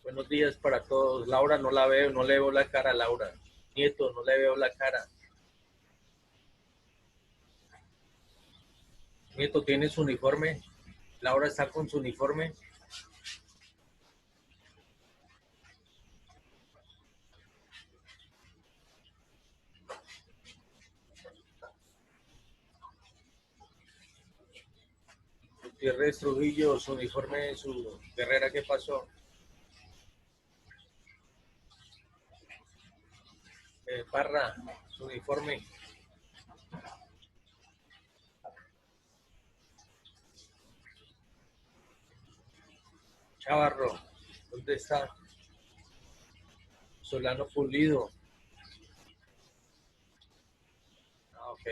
Buenos días para todos. Laura, no la veo, no le veo la cara a Laura. Nieto, no le veo la cara. Nieto, ¿tiene su uniforme? Laura está con su uniforme. Gutiérrez Trujillo, su uniforme, su guerrera, ¿qué pasó? Parra, su uniforme. Chavarro, ¿dónde está? Solano Pulido. Ah, ok.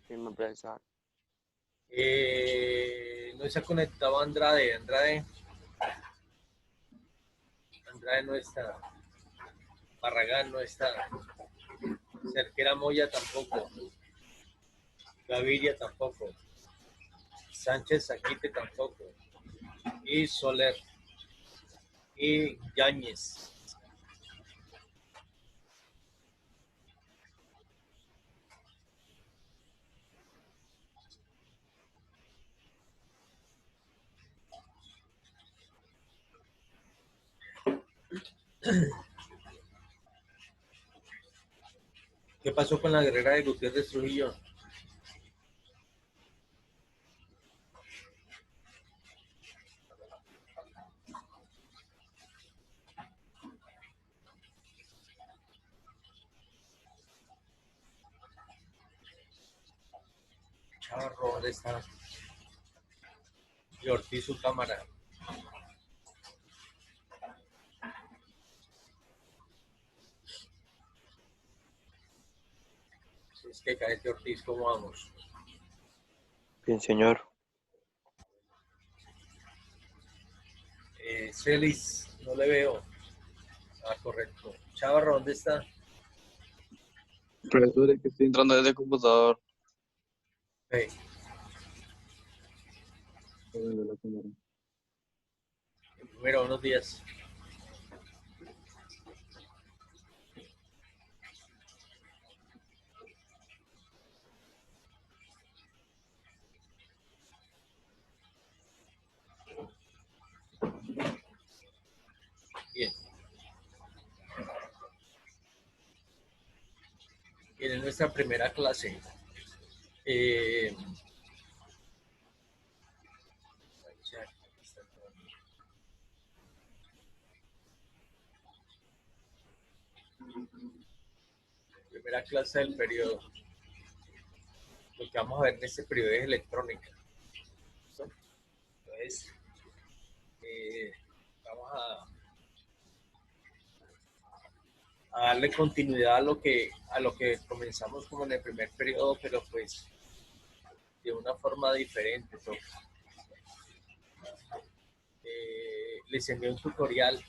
Firme, profesor. No se ha conectado Andrade. Andrade no está. Barragán no está. Cerquera Moya tampoco. Gaviria tampoco. Sánchez Saquite tampoco. Y Soler. Y Yáñez. ¿Qué pasó con la guerrera de Gutiérrez Trujillo? Chavarro, ¿dónde está? Y Ortiz su cámara. Si es que cae Ortiz, ¿cómo vamos? Bien, señor. Celis, no le veo. Ah, correcto. Chavarro, ¿dónde está? Profesor, es que estoy entrando desde el computador. Hey, primero, buenos días. Bien. Bien, en nuestra primera clase. Eh, primera clase del periodo. Lo que vamos a ver en este periodo es electrónica. Entonces, vamos a darle continuidad a lo que comenzamos como en el primer periodo, pero pues de una forma diferente. Les envié un tutorial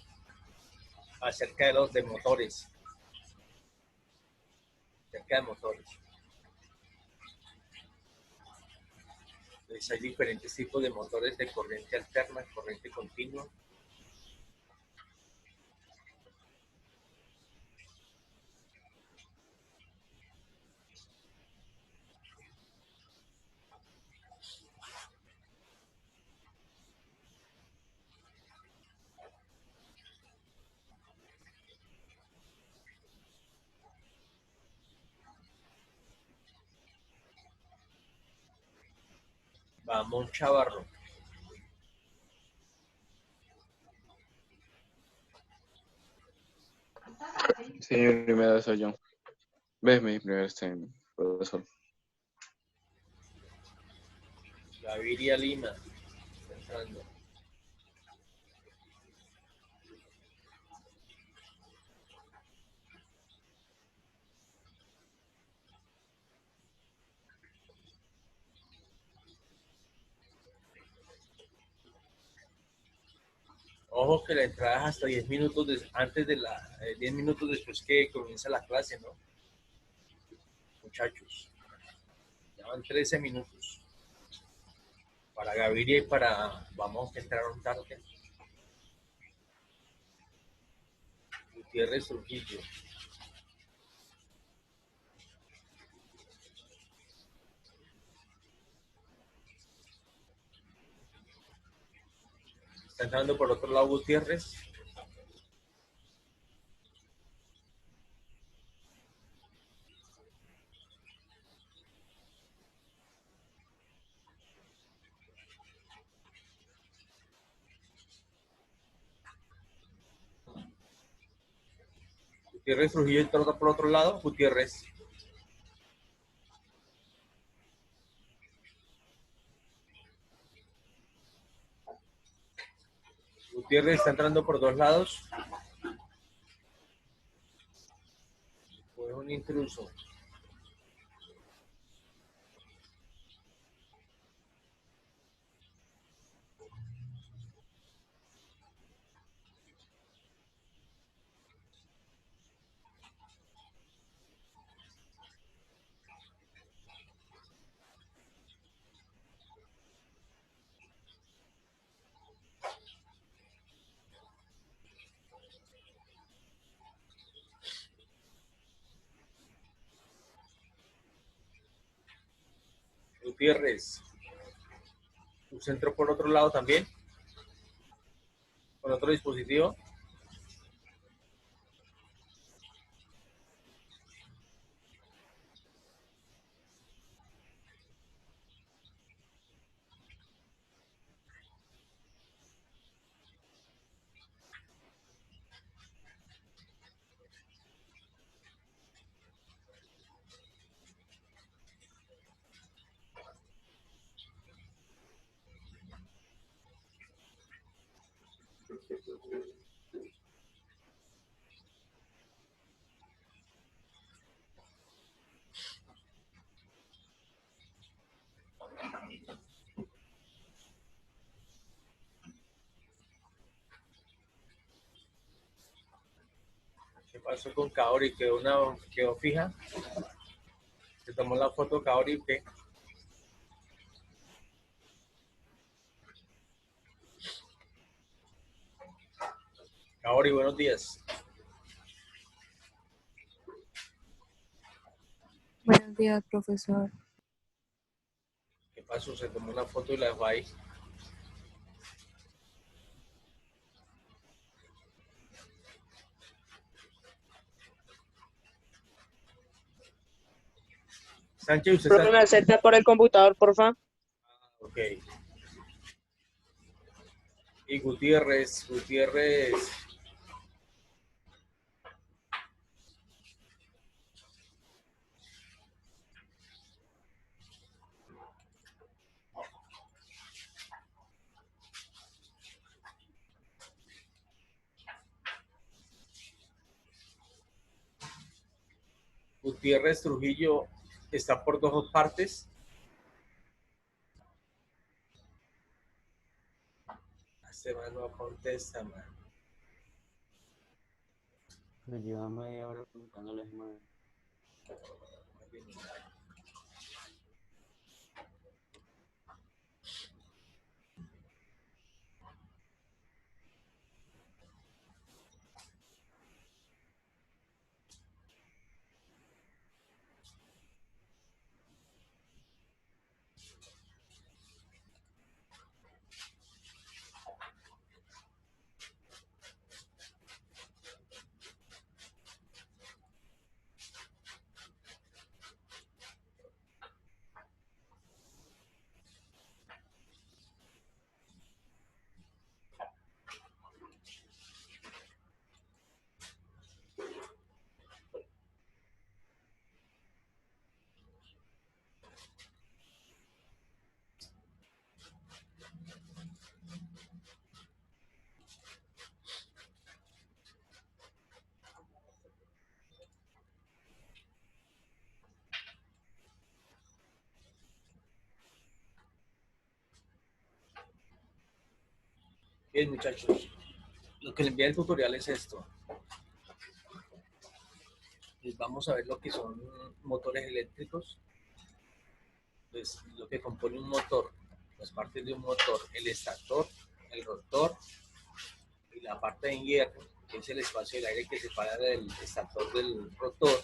acerca de motores, acerca de motores. Entonces hay diferentes tipos de motores de corriente alterna, corriente continua. Vamos, Chavarro. Sí, mi primera soy yo. ¿Ves mi primer profesor? Gaviria Lima. Entrando. Ojo que la entrada es hasta 10 minutos antes de 10 minutos después que comienza la clase, ¿no? Muchachos, ya van 13 minutos. Para Gaviria y para... Vamos a entrar un tarde. Gutiérrez Trujillo. Está entrando por otro lado Gutiérrez. Gutiérrez Trujillo entra por otro lado. Gutiérrez. Gutiérrez está entrando por dos lados. Fue un intruso. Gutiérrez. Usted entró por otro lado también. Con otro dispositivo. ¿Qué pasó con Kaori? ¿Quedó fija? Se tomó la foto Kaori. ¿Qué? Kaori, buenos días. Buenos días, profesor. ¿Qué pasó? Se tomó una foto y la dejó ahí. Sánchez, usted Profe, ¿me está... acepta por el computador, porfa? Ok. Y Gutiérrez. Gutiérrez Trujillo está por dos partes. Este man no contesta, man. Me lleva media hora preguntándoles más. Bien, muchachos. Lo que le envía el tutorial es esto. Les vamos a ver lo que son motores eléctricos. Pues lo que compone un motor, las partes de un motor, el estator, el rotor y la parte de hierro. que es el espacio del aire que separa el estator del rotor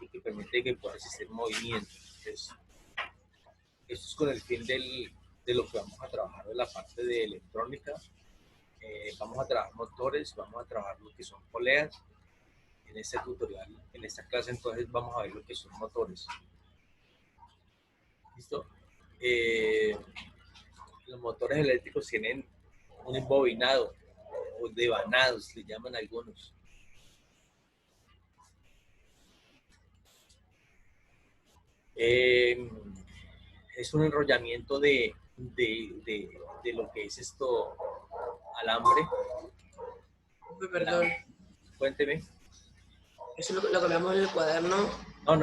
y que permite que pueda existir movimiento. Entonces, esto es con el fin de lo que vamos a trabajar en la parte de electrónica. Vamos a trabajar motores, vamos a trabajar lo que son poleas. En este tutorial, en esta clase, entonces vamos a ver lo que son motores. ¿Listo? Los motores eléctricos tienen un embobinado o devanados, le llaman algunos. Es un enrollamiento de lo que es esto, alambre. Perdón, Cuénteme. eso lo cambiamos en el cuaderno. No,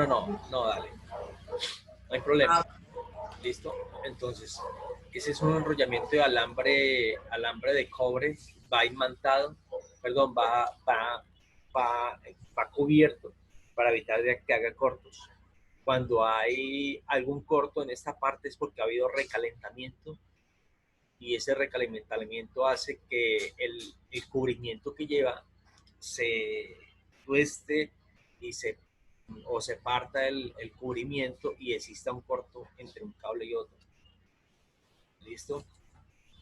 dale. No hay problema. Ah, ¿Listo? Entonces, ese es un enrollamiento de alambre de cobre, va imantado, perdón, va cubierto para evitar que haga cortos. Cuando hay algún corto en esta parte es porque ha habido recalentamiento y ese recalentamiento hace que el cubrimiento que lleva se tueste y se parta el cubrimiento y exista un corto entre un cable y otro. ¿Listo?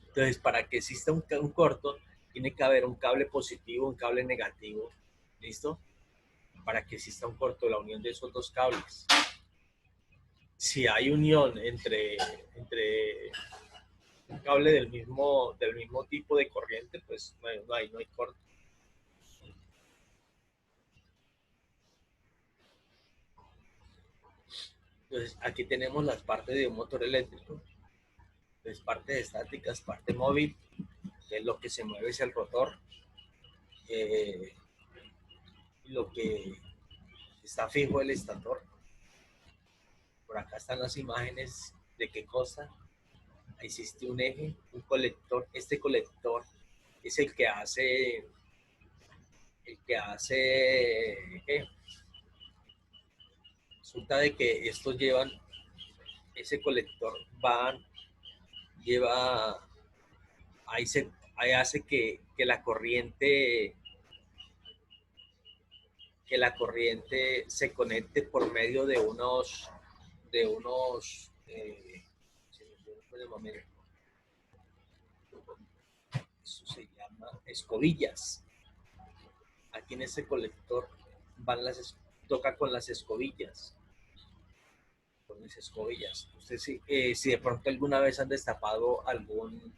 Entonces, para que exista un corto, tiene que haber un cable positivo, un cable negativo. ¿Listo? Para que exista un corto, la unión de esos dos cables. Si hay unión entre un cable del mismo tipo de corriente, pues no hay corto. Entonces, aquí tenemos las partes de un motor eléctrico. Entonces, parte estáticas, parte móvil, que es lo que se mueve es el rotor. Lo que está fijo el estator. Por acá están las imágenes de qué cosa. Existe un eje, un colector. Este colector es el que hace resulta de que estos llevan, ese colector ahí hace que la corriente se conecte por medio de unos eso se llama escobillas. Aquí en este colector toca con las escobillas. Con las escobillas. Ustedes si de pronto alguna vez han destapado algún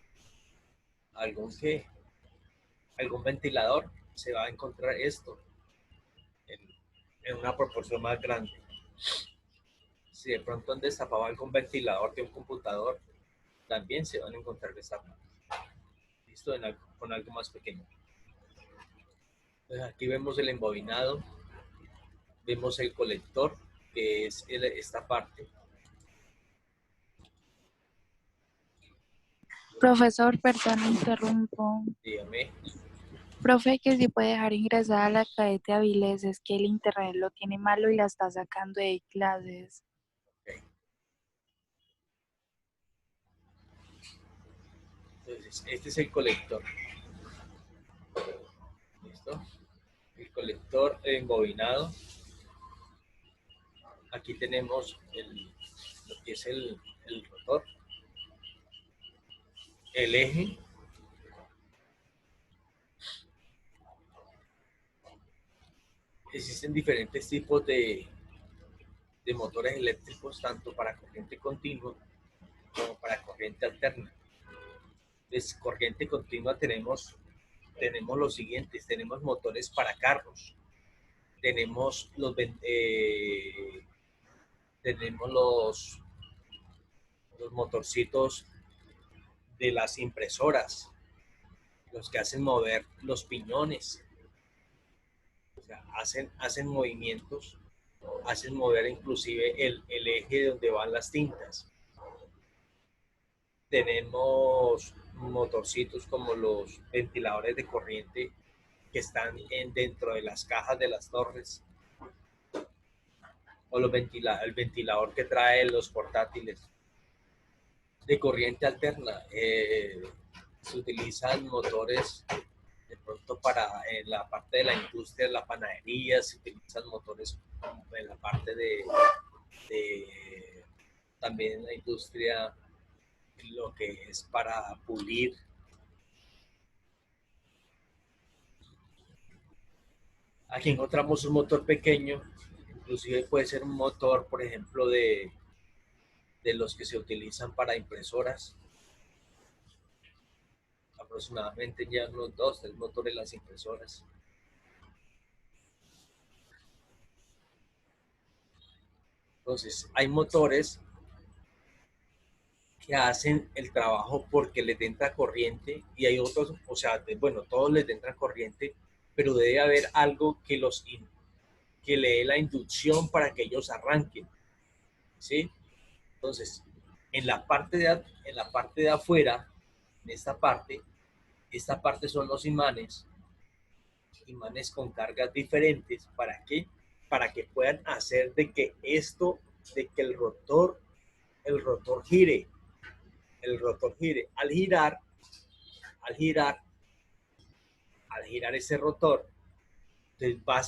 ventilador, se va a encontrar esto en una proporción más grande. Si de pronto han destapado algún ventilador de un computador, también se van a encontrar destapados. Listo, con algo más pequeño. Entonces aquí vemos el embobinado, vemos el colector, que es esta parte. Profesor, perdón, me interrumpo. Dígame. Profe, que si puede dejar ingresar a la cadete Avilés, es que el internet lo tiene malo y la está sacando de clases. Okay. Entonces, este es el colector. ¿Listo? El colector embobinado. Aquí tenemos lo que es el rotor, el eje, existen diferentes tipos de motores eléctricos, tanto para corriente continua como para corriente alterna. Entonces, corriente continua tenemos los siguientes: tenemos motores para carros, tenemos los motorcitos de las impresoras, los que hacen mover los piñones, o sea, hacen movimientos, hacen mover inclusive el eje donde van las tintas. Tenemos motorcitos como los ventiladores de corriente que están dentro de las cajas de las torres, o el ventilador que trae los portátiles. De corriente alterna se utilizan motores De pronto para en la parte de la industria, la panadería, se utilizan motores en la parte de también la industria, lo que es para pulir. Aquí encontramos un motor pequeño, inclusive puede ser un motor, por ejemplo, de los que se utilizan para impresoras. Aproximadamente ya unos 2, 3 motores las impresoras. Entonces, hay motores que hacen el trabajo porque les entra corriente y hay otros, o sea, bueno, todos les entra corriente, pero debe haber algo que le dé la inducción para que ellos arranquen, ¿sí? Entonces, en la parte de afuera, en esta parte son los imanes con cargas diferentes. ¿Para qué? Para que puedan hacer de que el rotor gire. El rotor gire. Al girar ese rotor, entonces va a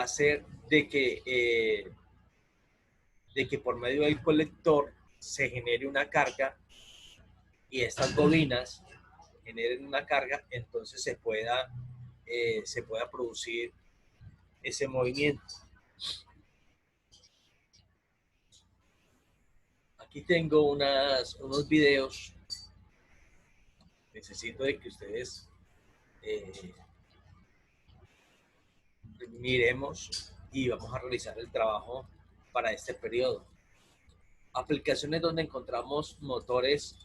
ser de que por medio del colector se genere una carga y estas bobinas generen una carga, entonces se pueda producir ese movimiento. Aquí tengo unos videos. Necesito de que ustedes miremos y vamos a realizar el trabajo para este periodo. Aplicaciones donde encontramos motores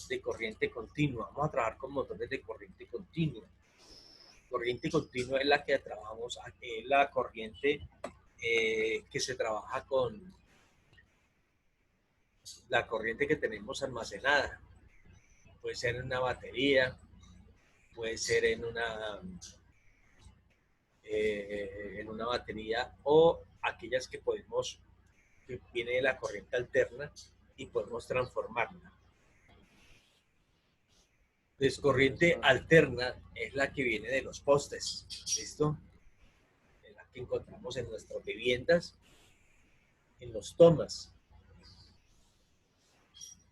de corriente continua. Vamos a trabajar con motores de corriente continua. Corriente continua es la que trabajamos, es la corriente que se trabaja con la corriente que tenemos almacenada. Puede ser en una batería, puede ser en una batería, o aquellas que viene de la corriente alterna y podemos transformarla. Entonces, corriente alterna es la que viene de los postes, ¿listo? Es la que encontramos en nuestras viviendas, en los tomas.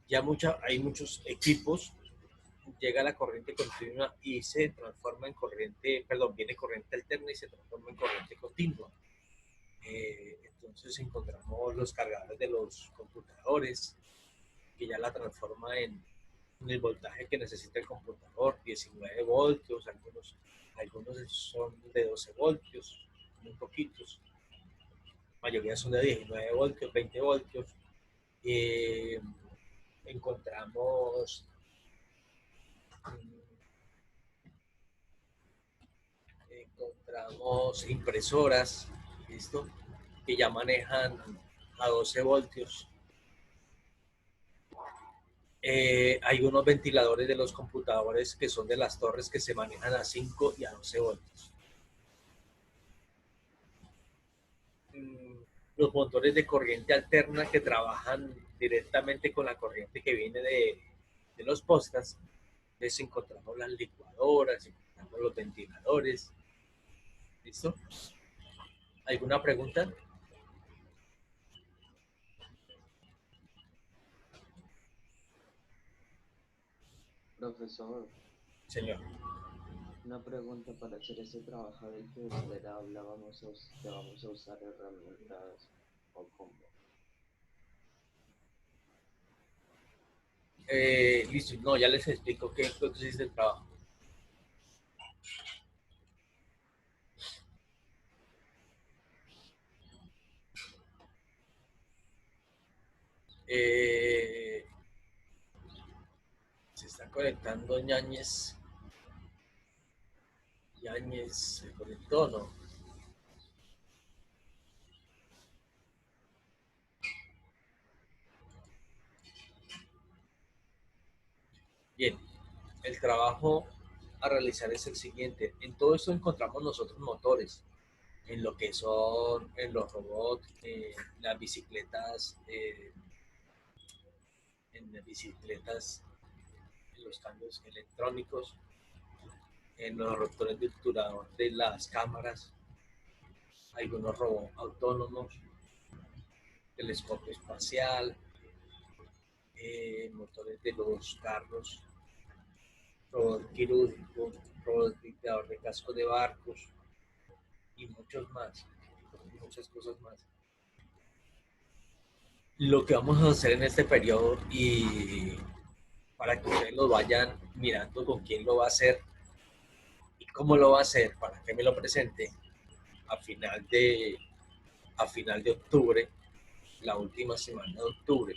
Ya hay muchos equipos, llega la corriente continua y se transforma en viene corriente alterna y se transforma en corriente continua. Entonces encontramos los cargadores de los computadores, que ya la transforma en el voltaje que necesita el computador, 19 voltios, algunos son de 12 voltios, muy poquitos, la mayoría son de 19 voltios, 20 voltios. Encontramos impresoras, ¿listo? Que ya manejan a 12 voltios. Hay unos ventiladores de los computadores que son de las torres que se manejan a 5 y a 12 voltios. Los motores de corriente alterna que trabajan directamente con la corriente que viene de los postas. Entonces encontramos las licuadoras, encontramos los ventiladores. ¿Listo? ¿Alguna pregunta? Profesor, Señor. una pregunta para hacer ese trabajo del que usted habla, vamos a usar herramientas o cómo. Listo, no, ya les explico qué consiste el trabajo. Se está conectando Ñañez. Se conectó, ¿no? Bien, el trabajo a realizar es el siguiente. En todo esto encontramos nosotros motores, en lo que son, en los robots, las bicicletas en bicicletas, en los cambios electrónicos, en los rotores de obturador de las cámaras, algunos robots autónomos, telescopio espacial, motores de los carros, robot quirúrgico, robot limpiador de casco de barcos y muchos más, muchas cosas más. Lo que vamos a hacer en este periodo y para que ustedes lo vayan mirando con quién lo va a hacer y cómo lo va a hacer, para que me lo presente a final de octubre, la última semana de octubre.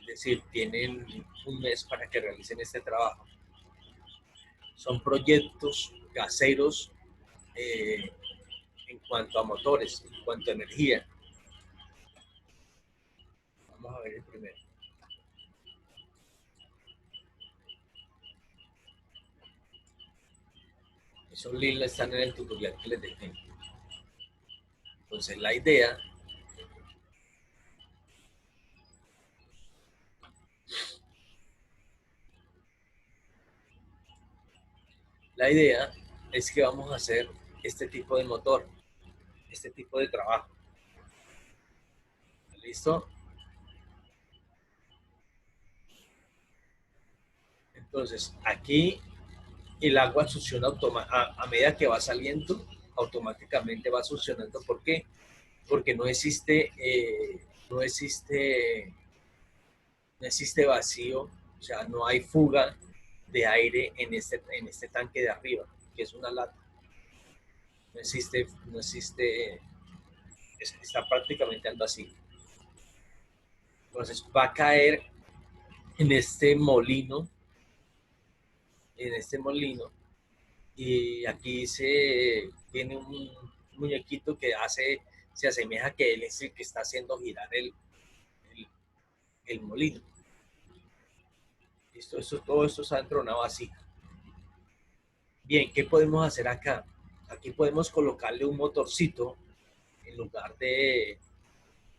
Es decir, tienen un mes para que realicen este trabajo. Son proyectos caseros en cuanto a motores, en cuanto a energía. Vamos a ver el primero. Esos links están en el tutorial que les dejé. Entonces la idea es que vamos a hacer este tipo de motor, este tipo de trabajo. ¿Listo? Entonces aquí el agua succiona a medida que va saliendo, automáticamente va succionando. ¿Por qué? Porque no existe vacío, o sea, no hay fuga de aire en este tanque de arriba, que es una lata. No existe, está prácticamente al vacío. Entonces va a caer en este molino, y aquí tiene un muñequito que se asemeja que él es el que está haciendo girar el molino. Todo esto está dentro de una vasija. Bien, ¿qué podemos hacer acá? Aquí podemos colocarle un motorcito en lugar de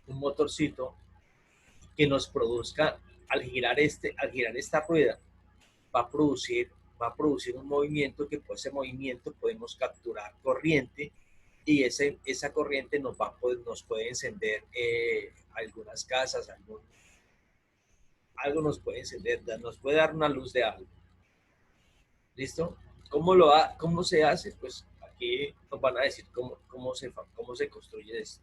un motorcito que nos produzca, al girar esta rueda, va a producir un movimiento que por ese movimiento podemos capturar corriente y esa corriente nos puede encender algunas casas, algo nos puede encender, nos puede dar una luz de algo. ¿Listo? ¿Cómo se hace? Pues aquí nos van a decir cómo se construye esto.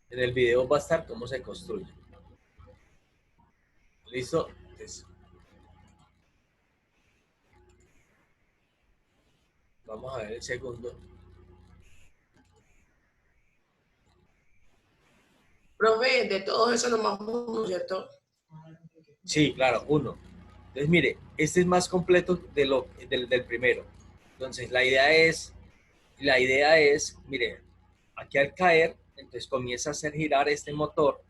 En el video va a estar cómo se construye. ¿Listo? Entonces, vamos a ver el segundo. Profe, de todo eso nomás uno, ¿cierto? Sí, claro, uno. Entonces, mire, este es más completo del primero. Entonces, la idea es, mire, aquí al caer, entonces comienza a hacer girar este motor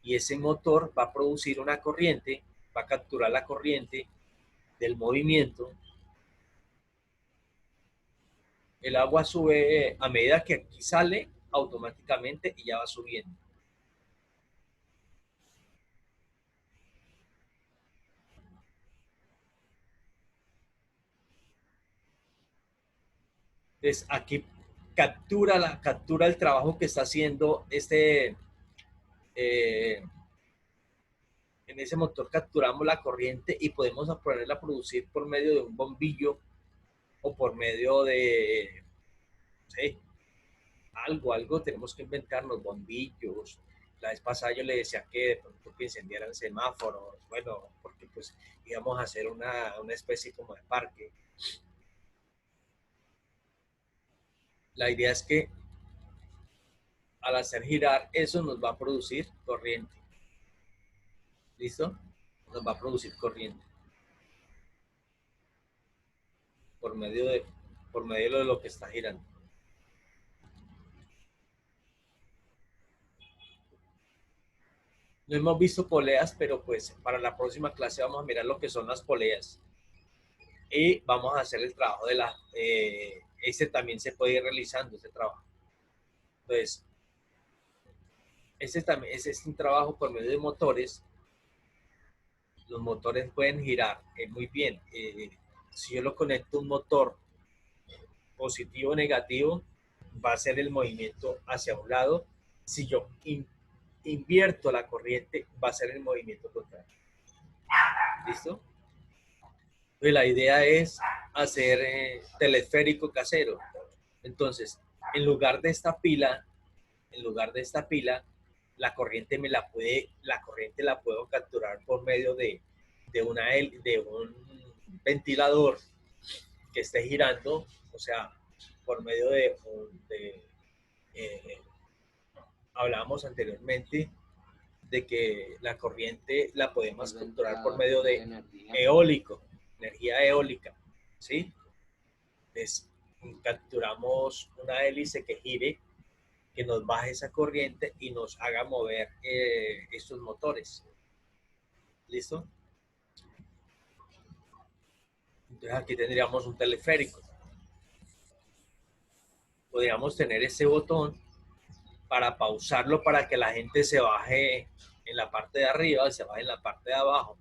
y ese motor va a producir una corriente, va a capturar la corriente del movimiento. El agua sube a medida que aquí sale automáticamente y ya va subiendo. Entonces aquí captura el trabajo que está haciendo en ese motor capturamos la corriente y podemos ponerla a producir por medio de un bombillo o por medio de, no sé, algo tenemos que inventarnos, bombillos. La vez pasada yo le decía que de pronto que encendieran semáforos, bueno, porque pues íbamos a hacer una especie como de parque. La idea es que al hacer girar eso nos va a producir corriente. ¿Listo? Nos va a producir corriente por medio de lo que está girando. No hemos visto poleas, pero pues para la próxima clase vamos a mirar lo que son las poleas. Y vamos a hacer el trabajo este también se puede ir realizando, este trabajo. Entonces, ese es un trabajo por medio de motores. Los motores pueden girar muy bien. Si yo lo conecto a un motor positivo o negativo, va a ser el movimiento hacia un lado. Si yo invierto la corriente, va a ser el movimiento contrario. ¿Listo? Pues la idea es hacer telesférico casero. Entonces, en lugar de esta pila, la corriente la puedo capturar por medio de un ventilador que esté girando, o sea, por medio hablábamos anteriormente de que la corriente la podemos capturar por medio de energía eólica, ¿sí? Entonces, capturamos una hélice que gire, que nos baje esa corriente y nos haga mover estos motores. ¿Listo? Entonces aquí tendríamos un teleférico. Podríamos tener ese botón para pausarlo para que la gente se baje en la parte de arriba, se baje en la parte de abajo.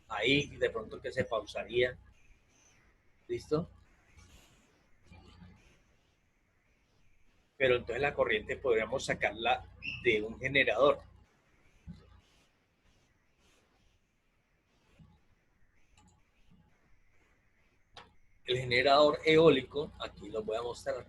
Ahí de pronto que se pausaría. ¿Listo? Pero entonces la corriente podríamos sacarla de un generador. El generador eólico, aquí lo voy a mostrar.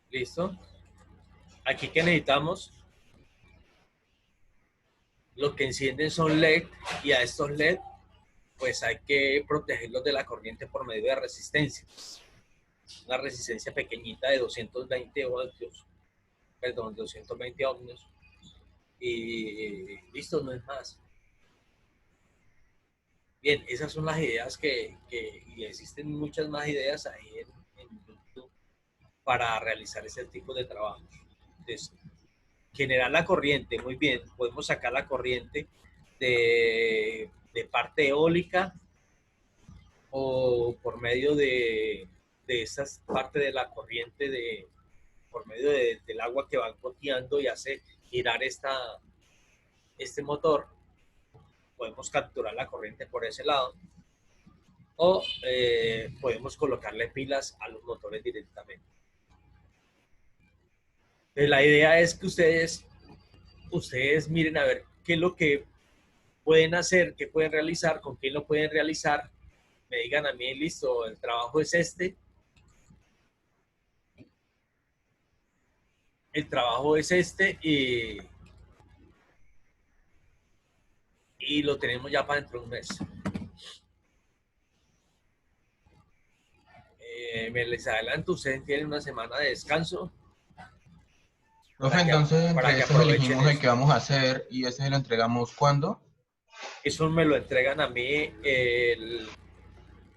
¿Listo? Aquí que necesitamos, los que encienden son LED y a estos LED pues hay que protegerlos de la corriente por medio de resistencia. Una resistencia pequeñita de 220 voltios, perdón, 220 ohmios y listo, no es más. Bien, esas son las ideas y existen muchas más ideas ahí en YouTube para realizar ese tipo de trabajos. Entonces, generar la corriente, muy bien, podemos sacar la corriente de parte eólica o por medio de esas partes de la corriente por medio del agua que va goteando y hace girar este motor. Podemos capturar la corriente por ese lado o podemos colocarle pilas a los motores directamente. Entonces, la idea es que ustedes miren a ver qué es lo que pueden hacer, qué pueden realizar, con quién lo pueden realizar. Me digan a mí, listo, el trabajo es este. El trabajo es este y lo tenemos ya para dentro de un mes. Me les adelanto, ustedes tienen una semana de descanso. Profe, entonces para entre que estos aprovechen elegimos el eso. que vamos a hacer y ese lo entregamos ¿cuándo? Eso me lo entregan a mí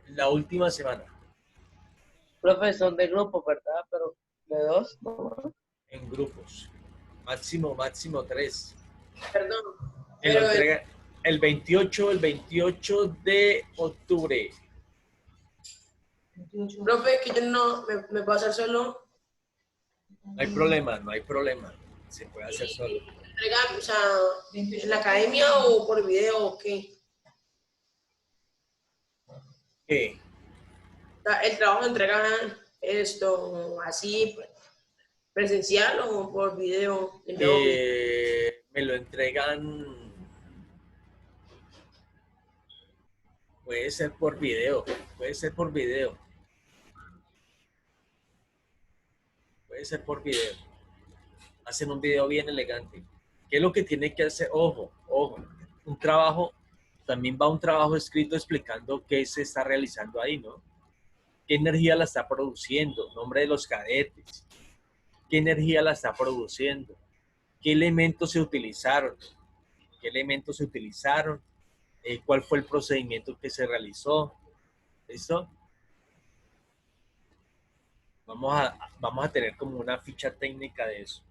la última semana. Profe, son de grupo, ¿verdad? Pero de dos, ¿no? En grupos. Máximo 3. Perdón. Me lo entregan el 28 de octubre. Profe, que yo no me puedo hacer solo. No hay problema, no hay problema. Se puede hacer solo. ¿Entregan, o sea, en la academia o por video o qué? ¿Qué? El trabajo entregan esto así, presencial o por video. Me lo entregan, puede ser por video, puede ser por video. Puede ser por video. Hacen un video bien elegante. ¿Qué es lo que tiene que hacer? Ojo, ojo. Un trabajo, también va un trabajo escrito explicando qué se está realizando ahí, ¿no? ¿Qué energía la está produciendo? Nombre de los cadetes. ¿Qué energía la está produciendo? ¿Qué elementos se utilizaron? qué elementos se utilizaron, cuál fue el procedimiento que se realizó. ¿Listo? Vamos a tener como una ficha técnica de eso.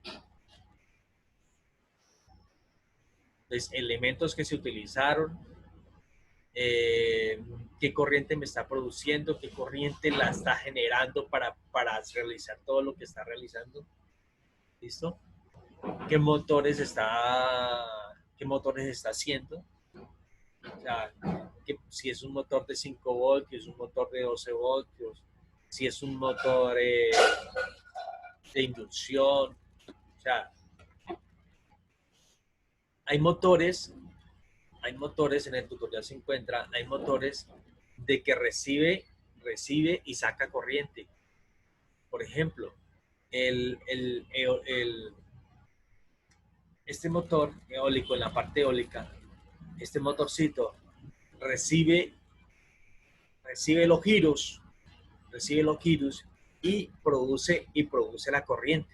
Entonces, elementos que se utilizaron, qué corriente me está produciendo, qué corriente la está generando para realizar todo lo que está realizando. ¿Listo? ¿Qué motores está haciendo? O sea, si es un motor de 5 voltios, es un motor de 12 voltios, si es un motor de inducción. O sea, hay motores, en el tutorial se encuentra, hay motores de que recibe y saca corriente. Por ejemplo, este motor eólico, en la parte eólica, este motorcito recibe los giros y produce la corriente.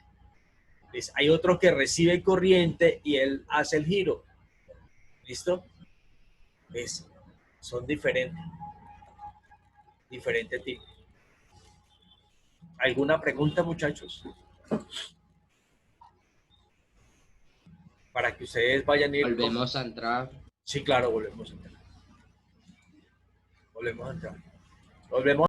Entonces, hay otro que recibe corriente y él hace el giro. ¿Listo? ¿Ves? Son diferentes tipos. ¿Alguna pregunta, muchachos? Para que ustedes vayan a ir... Volvemos a entrar. Sí, claro, volvemos a entrar. Volvemos